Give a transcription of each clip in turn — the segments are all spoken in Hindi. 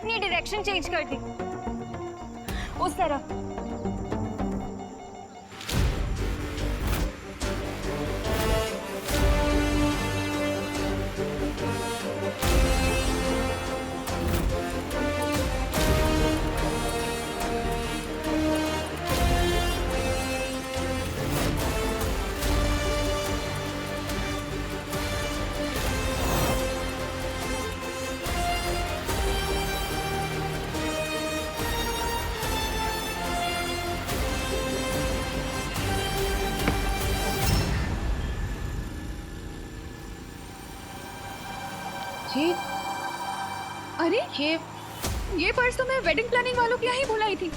अपनी डायरेक्शन चेंज कर दी, उस तरफ। ये अरे ये पर्स तो मैं वेडिंग प्लानिंग वालों के यहाँ ही भुलाई थी।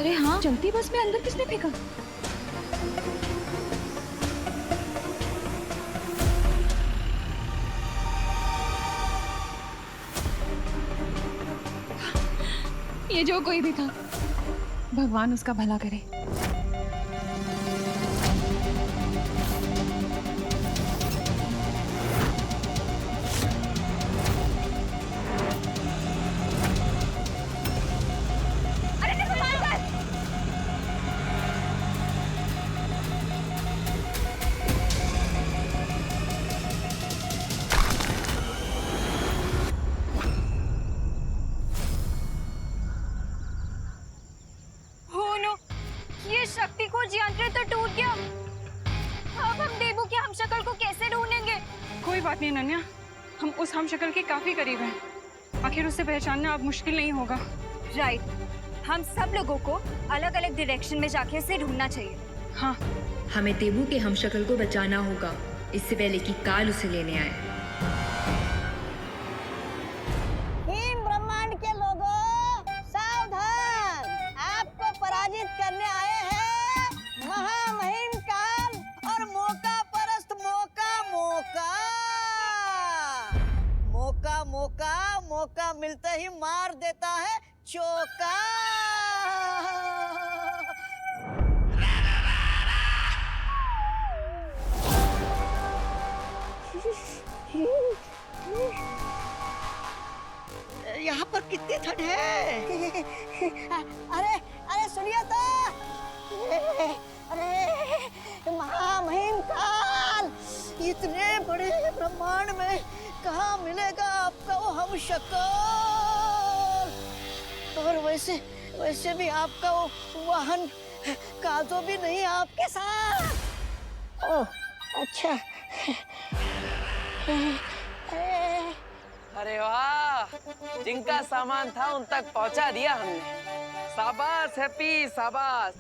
अरे हाँ, चलती बस में अंदर किसने फेंका? ये जो कोई भी था, भगवान उसका भला करे। शक्ति को यंत्र तो टूट गया। अब हम देबू के हमशक्ल को कैसे ढूंढेंगे? कोई बात नहीं नन्या, हम उस हमशक्ल के काफी करीब हैं। आखिर उसे पहचानना अब मुश्किल नहीं होगा। राइट, हम सब लोगों को अलग अलग डायरेक्शन में जाके उसे ढूंढना चाहिए। हाँ, हमें देबू के हमशक्ल को बचाना होगा, इससे पहले कि काल उसे लेने आए। ब्रह्मांड के लोगों, सावधान! आपको पराजित करने आए हैं महामहिम काल और मौका परस्त मौका मिलते ही मार देता है चौका। यहाँ पर कितनी ठंड है। अरे सुनिए तो, अरे महामहिम काल, इतने बड़े ब्रह्मांड में कहाँ मिलेगा आपका वो हमशक्ल? और वैसे भी आपका वो वाहन काजो भी नहीं आपके साथ। ओह अच्छा। अरे वाह, जिनका सामान था उन तक पहुंचा दिया हमने। शाबाश हैप्पी, शाबाश।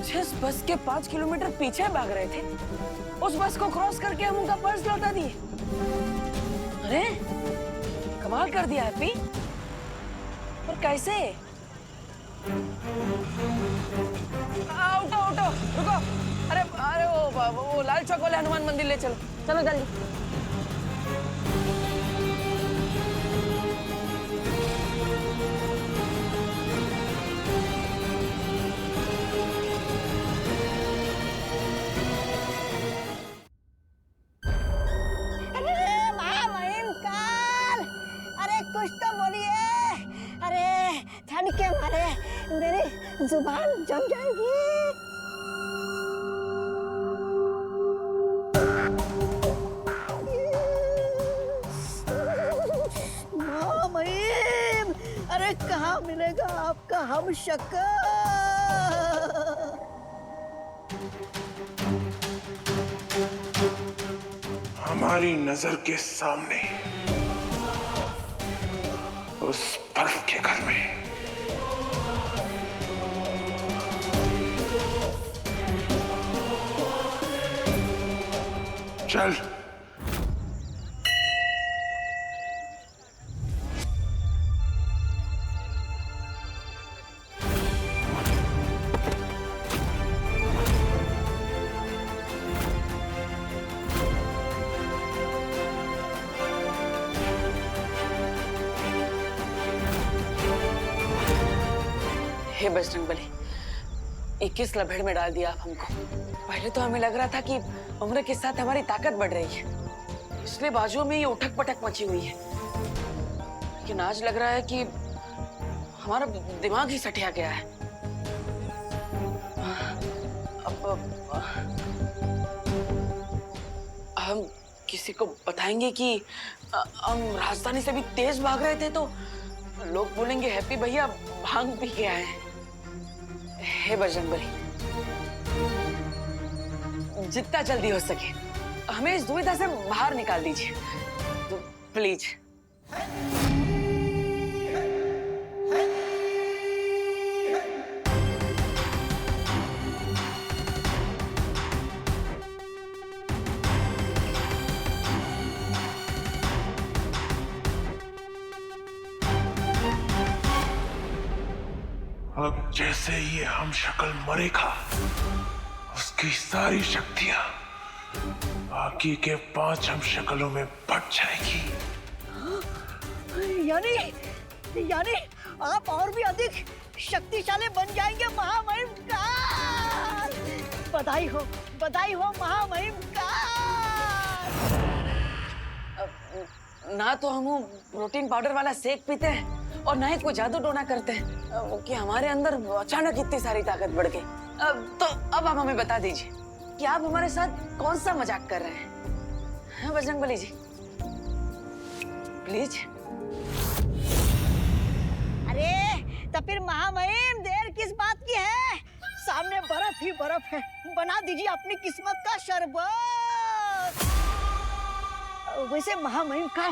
जिस बस के 5 किलोमीटर पीछे भाग रहे थे, उस बस को क्रॉस करके हम उनका पर्स लौटा दिए। अरे कमाल कर दिया हैप्पी। और कैसे? उठो रुको। अरे वो लाल चौक वाले हनुमान मंदिर ले चलो, चलो जल्दी। अरे महामहिम काल, अरे कुछ तो बोलिए। अरे ठंड के मारे मेरी जुबान जम जाएगी। महामहिम, अरे कहाँ मिलेगा आपका हमशक्ल? हमारी नजर के सामने उस बर्फ के घर में। चल। हे बजरंग बली, 21 लभेड़ में डाल दिया आप हमको। पहले तो हमें लग रहा था कि उम्र के साथ हमारी ताकत बढ़ रही है, इसलिए बाजुओं में ये उठक पटक मची हुई है। लेकिन आज लग रहा है कि हमारा दिमाग ही सटिया गया है। हम किसी को बताएंगे कि हम राजधानी से भी तेज भाग रहे थे तो लोग बोलेंगे हैप्पी भैया भांग पी के आए हैं। हे बजरंगबली, जितना जल्दी हो सके हमें इस दुविधा से बाहर निकाल दीजिए, तो प्लीज। अब जैसे ये हम शक्ल मरेगा, उसकी सारी शक्तियां बाकी के 5 हम शक्लों में बट जाएगी। यानी आप और भी अधिक शक्तिशाली बन जाएंगे महामहिम काल। बधाई हो महामहिम काल। ना तो हम प्रोटीन पाउडर वाला शेक पीते हैं और ना ही कोई जादू टोना करते हैं कि हमारे अंदर अचानक इतनी सारी ताकत बढ़ गई। तो अब आप हमें बता दीजिए कि आप हमारे साथ कौन सा मजाक कर रहे हैं? हाँ बजरंगबली जी, प्लीज। अरे तो फिर महामहिम देर किस बात की है? सामने बर्फ ही बर्फ है, बना दीजिए अपनी किस्मत का शरबत। वैसे महामहिम का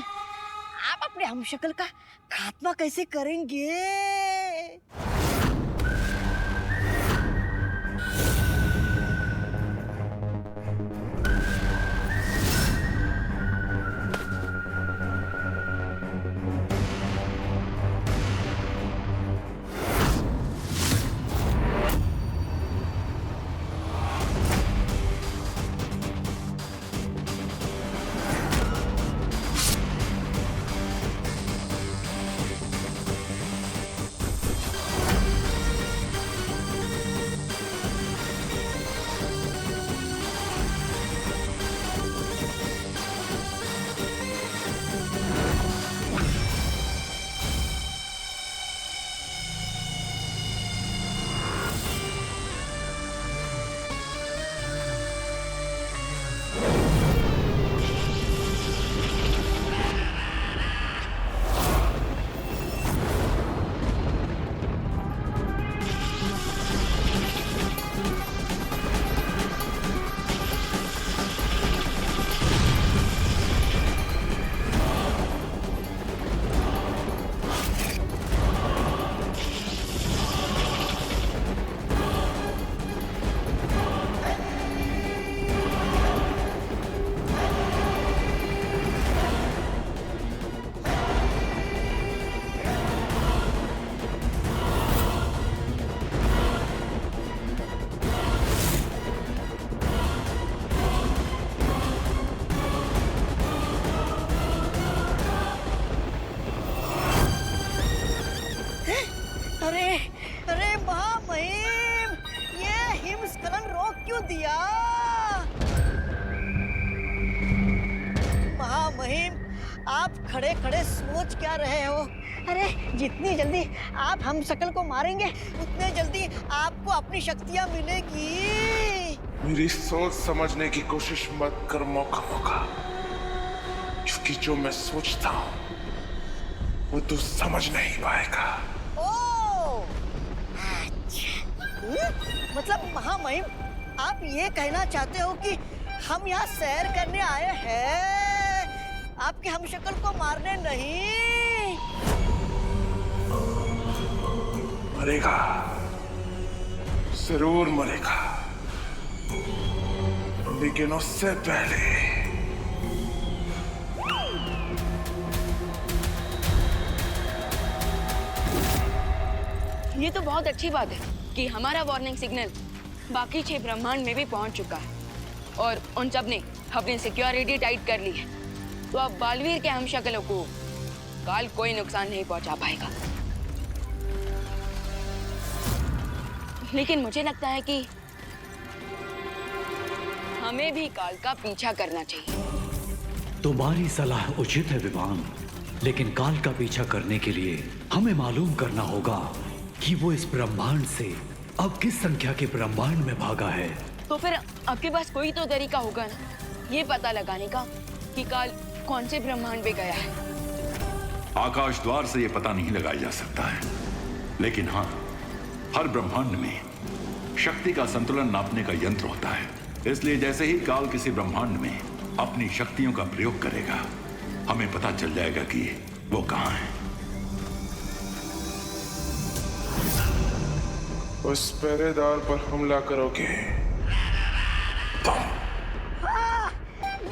आप अपने हमशक्ल का खात्मा कैसे करेंगे? अरे महामहिम, ये हिमस्खलन रोक क्यों दिया? महामहिम, आप खड़े खड़े सोच क्या रहे हो? अरे जितनी जल्दी आप हम शक्ल को मारेंगे उतने जल्दी आपको अपनी शक्तियां मिलेगी। मेरी सोच समझने की कोशिश मत कर मौका, क्योंकि जो मैं सोचता हूँ वो तू समझ नहीं पाएगा। मतलब महामहिम, आप ये कहना चाहते हो कि हम यहाँ सैर करने आए हैं, आपके हमशक्ल को मारने नहीं? मरेगा, जरूर मरेगा, लेकिन उससे पहले ये तो बहुत अच्छी बात है कि हमारा वार्निंग सिग्नल बाकी 6 ब्रह्मांड में भी पहुंच चुका है और उन सब ने अपनी सिक्योरिटी टाइट कर ली है। तो अब बालवीर के हमशक्लों को काल कोई नुकसान नहीं पहुंचा पाएगा। लेकिन मुझे लगता है कि हमें भी काल का पीछा करना चाहिए। तुम्हारी सलाह उचित है विमान, लेकिन काल का पीछा करने के लिए हमें मालूम करना होगा कि वो इस ब्रह्मांड से अब किस संख्या के ब्रह्मांड में भागा है। तो फिर आपके पास कोई तो तरीका होगा ना ये पता लगाने का कि काल कौन से ब्रह्मांड में गया है। आकाश द्वार से ये पता नहीं लगाया जा सकता है, लेकिन हाँ, हर ब्रह्मांड में शक्ति का संतुलन नापने का यंत्र होता है। इसलिए जैसे ही काल किसी ब्रह्मांड में अपनी शक्तियों का प्रयोग करेगा, हमें पता चल जाएगा कि वो कहाँ है। उस पहरेदार पर हमला करोगे तुम।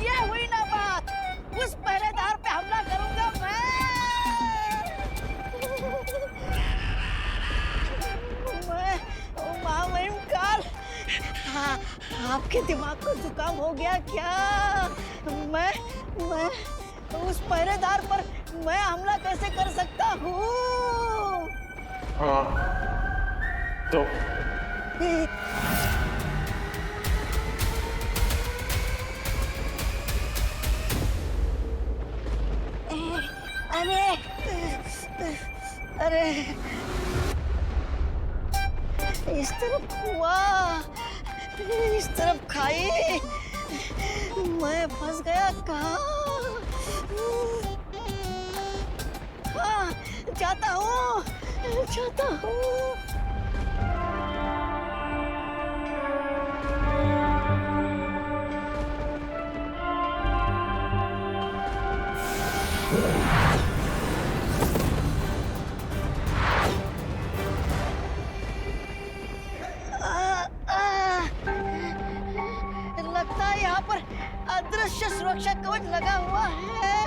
ये हुई ना बात, उस पहरेदार पे हमला करूंगा मैं महामहिम काल। हाँ, आपके दिमाग को जुकाम हो गया क्या? मैं उस पहरेदार पर मैं हमला कैसे कर सकता हूँ? हाँ तो अरे अरे इस तरफ हुआ, इस तरफ खाई, मैं फंस गया कहाँ? हाँ, जाता हूँ। लगता है यहाँ पर अदृश्य सुरक्षा कवच लगा हुआ है।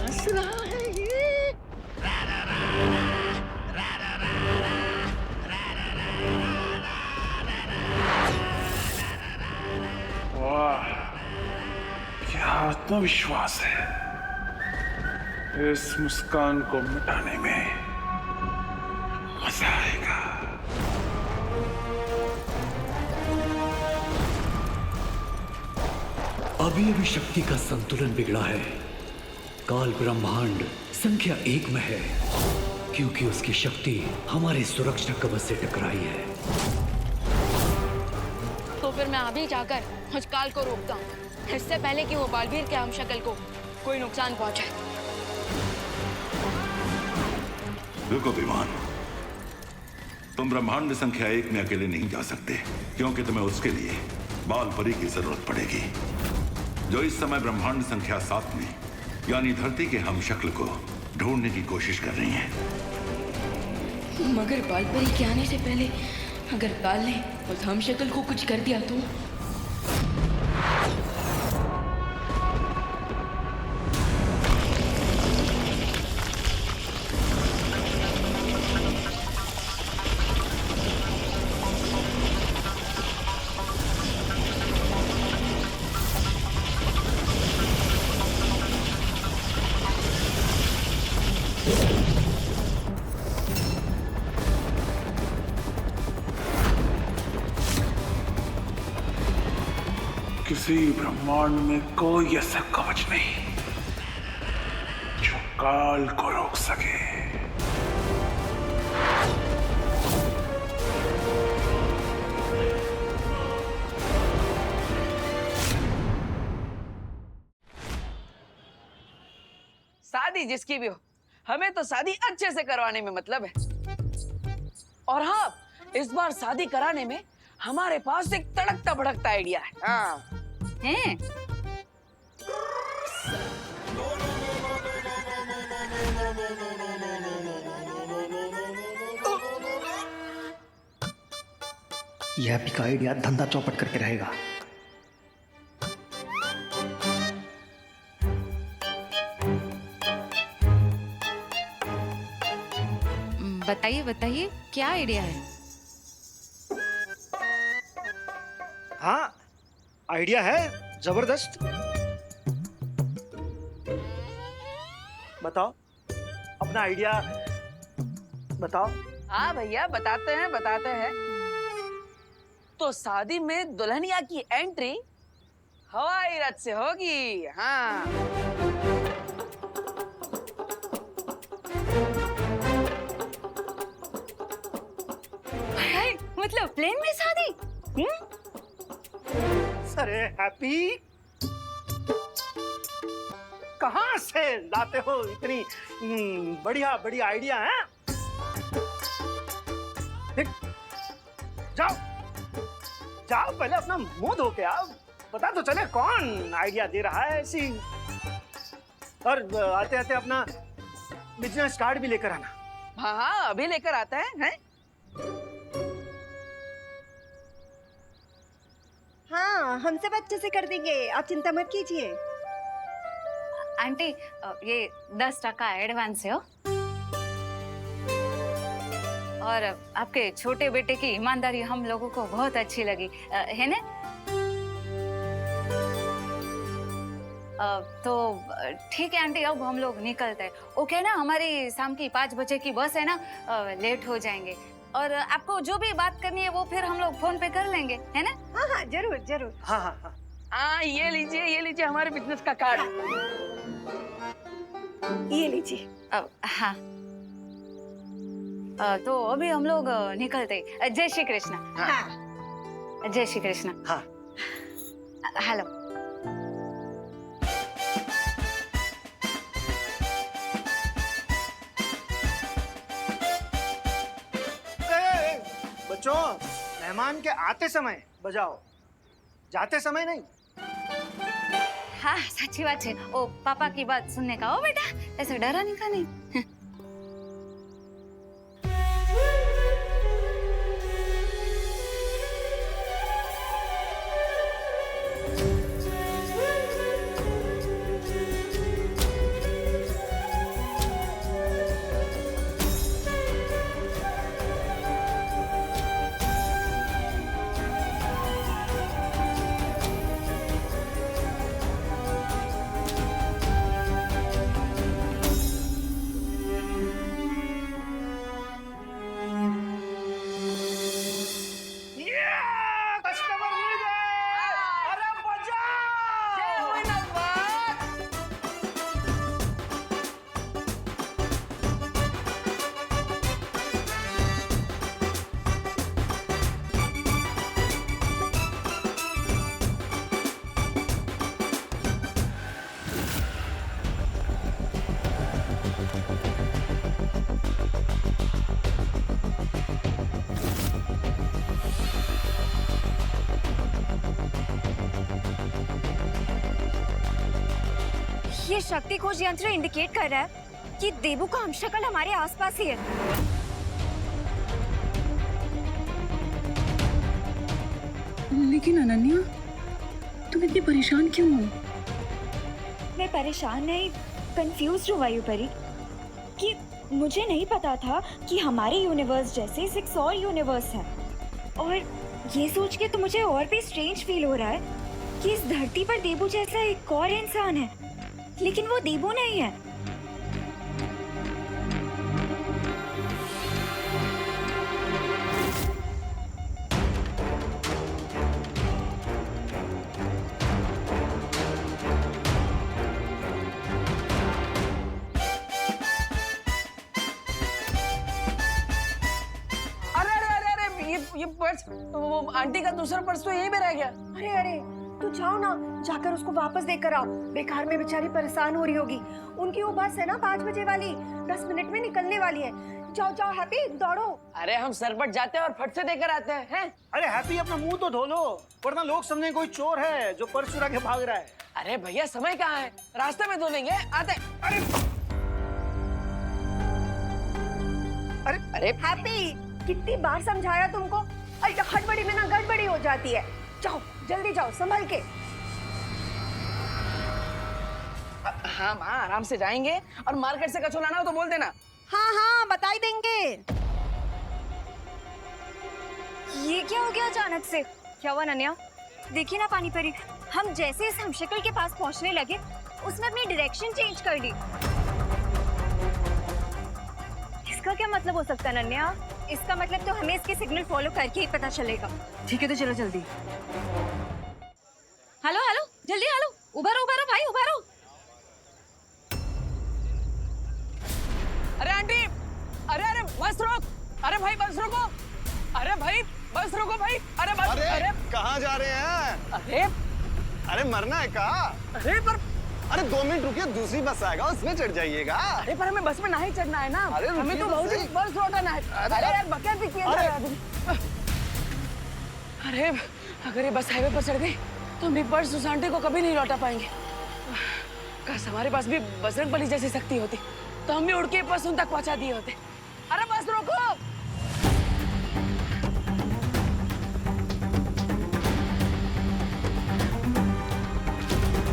हंस रहा है ये। वाह, क्या आत्मविश्वास है। इस मुस्कान को मिटाने में मजा आएगा। अभी शक्ति का संतुलन बिगड़ा है। काल ब्रह्मांड संख्या 1 में है, क्योंकि उसकी शक्ति हमारे सुरक्षा कवच से टकराई है। तो फिर मैं अभी जाकर उस काल को रोकता हूँ, इससे पहले कि वो बालवीर के हमशक्ल को कोई नुकसान पहुंचाए। रुको विमान, तुम ब्रह्मांड संख्या 1 में अकेले नहीं जा सकते, क्योंकि तुम्हें उसके लिए बाल परी की जरूरत पड़ेगी, जो इस समय ब्रह्मांड संख्या 7 में यानी धरती के हमशक्ल को ढूंढने की कोशिश कर रही हैं। मगर बालपरी के आने से पहले अगर काल ने उस हमशक्ल को कुछ कर दिया तो? किसी ब्रह्मांड में कोई ऐसा कवच नहीं जो काल को रोक सके। शादी जिसकी भी हो, हमें तो शादी अच्छे से करवाने में मतलब है। और हाँ, इस बार शादी कराने में हमारे पास एक तड़कता भड़कता आइडिया है। हाँ। हैं? यह भी का आइडिया धंधा चौपट करके रहेगा। बताइए बताइए, क्या आइडिया है? हाँ, आइडिया है जबरदस्त। बताओ अपना आइडिया बताओ। हाँ भैया बताते हैं। तो शादी में दुल्हनिया की एंट्री हवाई रथ से होगी। हाँ मतलब प्लेन में शादी? अरे हैप्पी, कहाँ से लाते हो इतनी बढ़िया बढ़िया आइडिया है? देख, जाओ जाओ पहले अपना मुंह धो के आओ, पता तो चले कौन आइडिया दे रहा है ऐसी। और आते आते अपना बिजनेस कार्ड भी लेकर आना। हाँ अभी लेकर आता है? हाँ, हम सब अच्छे से कर देंगे, आप चिंता मत कीजिए। आंटी ये 10% एडवांस है हो। और आपके छोटे बेटे की ईमानदारी हम लोगों को बहुत अच्छी लगी है ना? तो ठीक है आंटी, अब हम लोग निकलते हैं। ओके ना, हमारी शाम की 5 बजे की बस है ना, लेट हो जाएंगे। और आपको जो भी बात करनी है वो फिर हम लोग फोन पे कर लेंगे, है ना? हाँ हाँ जरूर जरूर। हाँ हाँ हाँ। हाँ ये लीजिए हमारे बिजनेस का कार्ड। ये लीजिए। हाँ तो अभी हम लोग निकलते। जय श्री कृष्ण। हाँ। जय श्री कृष्ण। हाँ। हेलो। बच्चों, मेहमान के आते समय बजाओ, जाते समय नहीं। हाँ सच्ची बात है। ओ पापा की बात सुनने का। ओ बेटा ऐसे डरा नहीं का नहीं। ये शक्ति खोज यंत्र इंडिकेट कर रहा है कि देबू का हमशक्ल हमारे आसपास ही है। लेकिन अनन्या, तुम इतनी परेशान क्यों हो? मैं परेशान नहीं, कंफ्यूज हूँ वायुपरी, कि मुझे नहीं पता था कि हमारे यूनिवर्स जैसे 6 और यूनिवर्स हैं। और ये सोच के तो मुझे और भी स्ट्रेंज फील हो रहा है कि इस धरती पर देबू जैसा एक और इंसान है, लेकिन वो देबू नहीं है। ये पर्स, वो आंटी का दूसरा पर्स तो यहीं पे रह गया। अरे अरे तू जाओ ना, जाकर उसको वापस देकर आओ। बेकार में बेचारी परेशान हो रही होगी। उनकी वो बस है ना 5 बजे वाली, 10 मिनट में निकलने वाली है। जाओ जाओ हैप्पी, दौड़ो। अरे हम सरपट जाते हैं और फट से देकर आते हैं। अरे हैप्पी, अपना मुंह तो धो लो, वरना लोग समझे कोई चोर है जो पर्स चुरा के भाग रहा है। अरे भैया समय कहाँ है, रास्ते में धो लेंगे, आते। अरे हैप्पी, कितनी बार समझाया तुमको, अरे हड़बड़ी में ना गड़बड़ी हो जाती है। जाओ जल्दी जाओ, संभल के। हाँ माँ, आराम से जाएंगे, और मार्केट से कचौड़ा लाना हो तो बोल देना। हाँ हाँ बता देंगे। ये क्या हो गया अचानक से? क्या हुआ अनन्या? देखिए ना पानी परी, हम जैसे इस हमशक्ल के पास पहुंचने लगे, उसने अपनी डायरेक्शन चेंज कर ली। इसका इसका क्या मतलब हो सकता है नन्या? इसका मतलब तो हमें इसके सिग्नल फॉलो करके ही पता चलेगा। ठीक है तो चलो जल्दी। हेलो हेलो, जल्दी हेलो, उभरो उभरो भाई उभरो। अरे आंटी, अरे अरे बस रोक, अरे भाई बस रोको, अरे भाई बस रोको भाई, अरे बस, अरे कहाँ जा रहे हैं? अरे अरे मरना है कहा? अरे पर अरे 2 मिनट रुकिए, दूसरी बस आएगा उसमें चढ़ जाइएगा। अरे पर हमें बस में नहीं चढ़ना है ना, अरे हमें तो रुकिए बहुत सही। बस लौटाना है। अरे यार बकैत भी किया जा रहा है। अरे अगर ये बस हाईवे पर चढ़ गई तो हम पर्स सुसांटे को कभी नहीं लौटा पाएंगे। काश हमारे पास भी बजरंग बली जैसी शक्ति होती तो हम भी उड़ के पर्स उन तक पहुंचा दिए होते। अरे बस रोको।